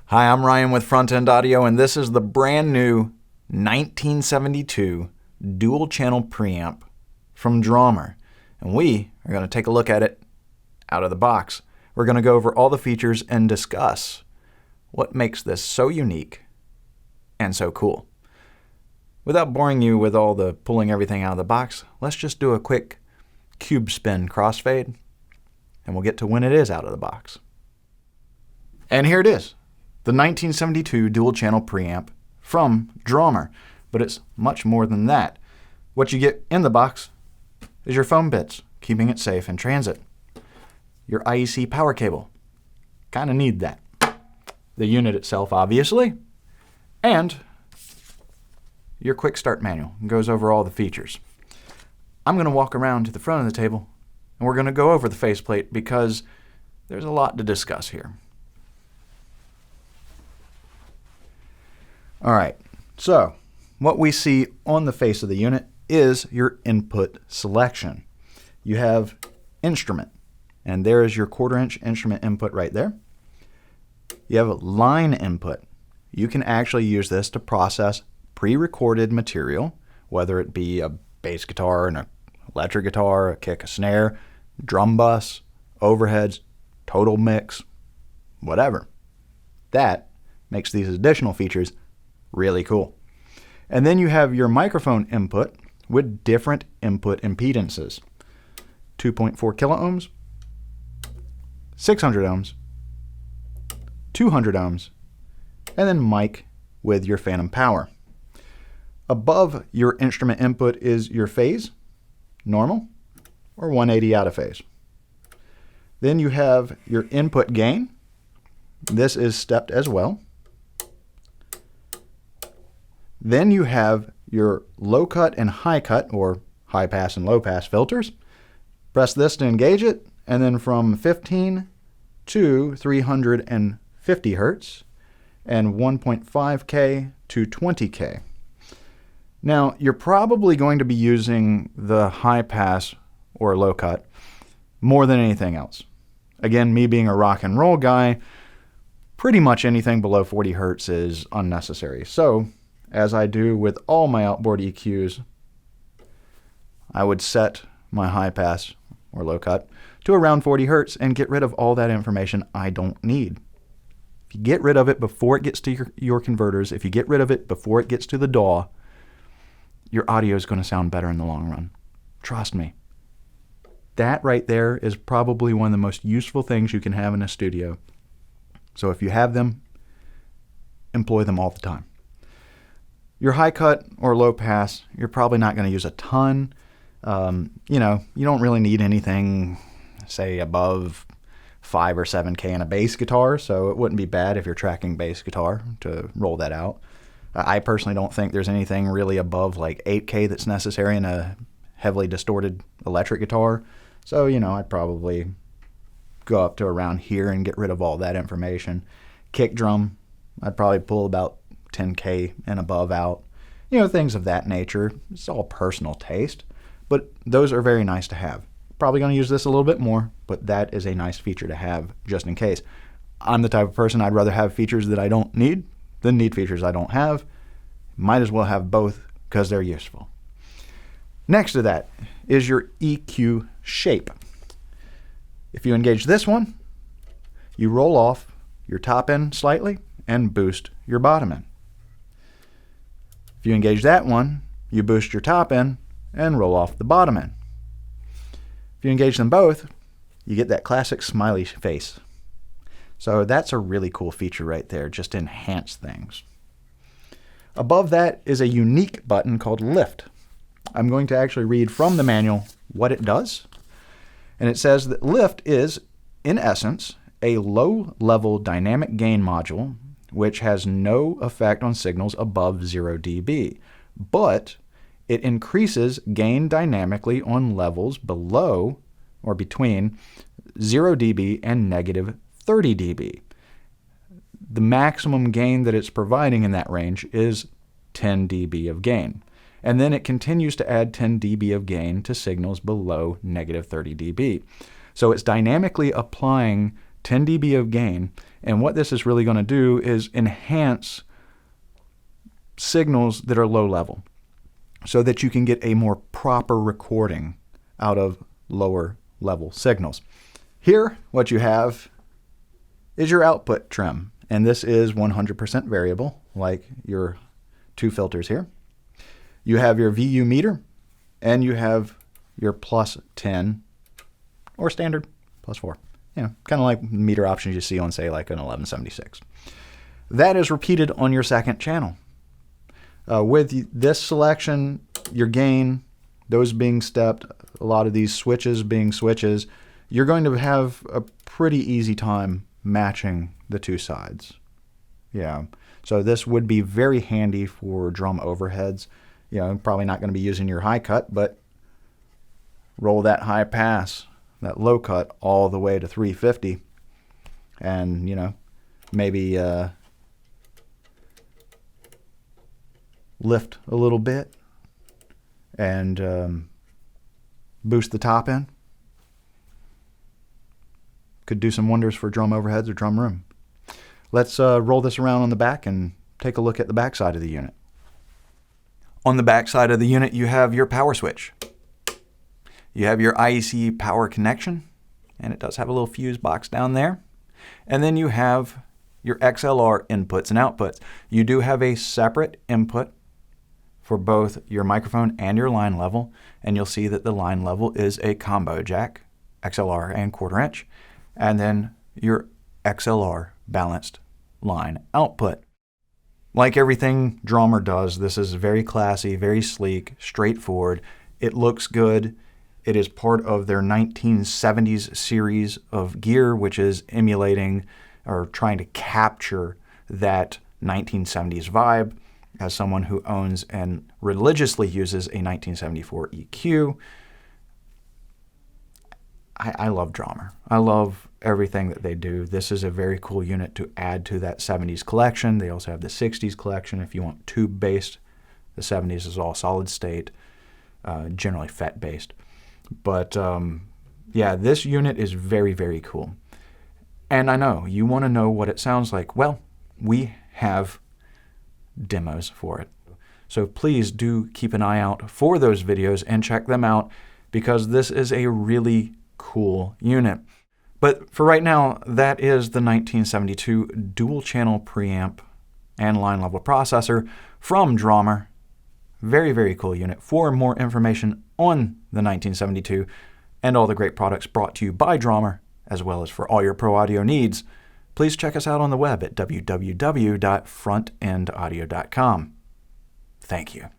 Hi, I'm Ryan with Front End Audio, and this is the brand new 1972 dual channel preamp from Drawmer. And we are going to take a look at it out of the box. We're going to go over all the features and discuss what makes this so unique and so cool. Without boring you with all the pulling everything out of the box, let's just do a quick cube spin crossfade, and we'll get to when it is out of the box. And here it is. The 1972 dual channel preamp from Drawmer, but it's much more than that. What you get in the box is your foam bits, keeping it safe in transit. Your IEC power cable, kind of need that. The unit itself, obviously, and your quick start manual goes over all the features. I'm going to walk around to the front of the table, and we're going to go over the faceplate because there's a lot to discuss here. All right, so what we see on the face of the unit is your input selection. You have instrument, and there is your 1/4-inch instrument input right there. You have line input. You can actually use this to process pre-recorded material, whether it be a bass guitar, an electric guitar, a kick, a snare, drum bus, overheads, total mix, whatever. That makes these additional features really cool. And then you have your microphone input with different input impedances. 2.4 kiloohms, 600 ohms, 200 ohms, and then mic with your phantom power. Above your instrument input is your phase, normal, or 180 out of phase. Then you have your input gain. This is stepped as well. Then you have your low cut and high cut, or high pass and low pass filters. Press this to engage it, and then from 15 to 350 hertz and 1.5K to 20K. Now, you're probably going to be using the high pass or low cut more than anything else. Again, me being a rock and roll guy, pretty much anything below 40 hertz is unnecessary. So, as I do with all my outboard EQs, I would set my high pass or low cut to around 40 hertz and get rid of all that information I don't need. If you get rid of it before it gets to your converters, if you get rid of it before it gets to the DAW, your audio is going to sound better in the long run. Trust me. That right there is probably one of the most useful things you can have in a studio. So if you have them, employ them all the time. Your high cut or low pass, you're probably not going to use a ton. You don't really need anything, say, above 5 or 7K in a bass guitar, so it wouldn't be bad if you're tracking bass guitar to roll that out. I personally don't think there's anything really above like 8K that's necessary in a heavily distorted electric guitar. So, I'd probably go up to around here and get rid of all that information. Kick drum, I'd probably pull about 10K and above out. Things of that nature. It's all personal taste, but those are very nice to have. Probably going to use this a little bit more, but that is a nice feature to have just in case. I'm the type of person I'd rather have features that I don't need than need features I don't have. Might as well have both because they're useful. Next to that is your EQ shape. If you engage this one, you roll off your top end slightly and boost your bottom end. If you engage that one, you boost your top end and roll off the bottom end. If you engage them both, you get that classic smiley face. So that's a really cool feature right there, just to enhance things. Above that is a unique button called Lift. I'm going to actually read from the manual what it does. And it says that Lift is, in essence, a low-level dynamic gain module which has no effect on signals above 0 dB, but it increases gain dynamically on levels below or between 0 dB and negative 30 dB. The maximum gain that it's providing in that range is 10 dB of gain. And then it continues to add 10 dB of gain to signals below negative 30 dB. So it's dynamically applying 10 dB of gain. And what this is really going to do is enhance signals that are low level so that you can get a more proper recording out of lower level signals. Here, what you have is your output trim, and this is 100% variable, like your two filters here. You have your VU meter, and you have your plus 10 or standard plus 4. You know, kind of like meter options you see on, say, like an 1176. That is repeated on your second channel. With this selection, your gain, those being stepped, a lot of these switches being switches, you're going to have a pretty easy time matching the two sides. Yeah, so this would be very handy for drum overheads. You know, probably not going to be using your high cut, but roll that high pass, that low cut all the way to 350, and you know, maybe lift a little bit and boost the top end. Could do some wonders for drum overheads or drum room. Let's roll this around on the back and take a look at the back side of the unit. On the back side of the unit, you have your power switch. You have your IEC power connection, and it does have a little fuse box down there. And then you have your XLR inputs and outputs. You do have a separate input for both your microphone and your line level, and you'll see that the line level is a combo jack, XLR and 1/4 inch, and then your XLR balanced line output. Like everything Drawmer does, this is very classy, very sleek, straightforward. It looks good. It is part of their 1970s series of gear, which is emulating or trying to capture that 1970s vibe. As someone who owns and religiously uses a 1974 EQ, I love Drawmer. I love everything that they do. This is a very cool unit to add to that 70s collection. They also have the 60s collection if you want tube-based. The 70s is all solid state, generally FET-based. But yeah, this unit is very, very cool. And I know you want to know what it sounds like. Well, we have demos for it. So please do keep an eye out for those videos and check them out, because this is a really cool unit. But for right now, that is the 1972 dual channel preamp and line level processor from Drawmer. Very, very cool unit. For more information on the 1972 and all the great products brought to you by Drawmer, as well as for all your pro audio needs, please check us out on the web at www.frontendaudio.com. Thank you.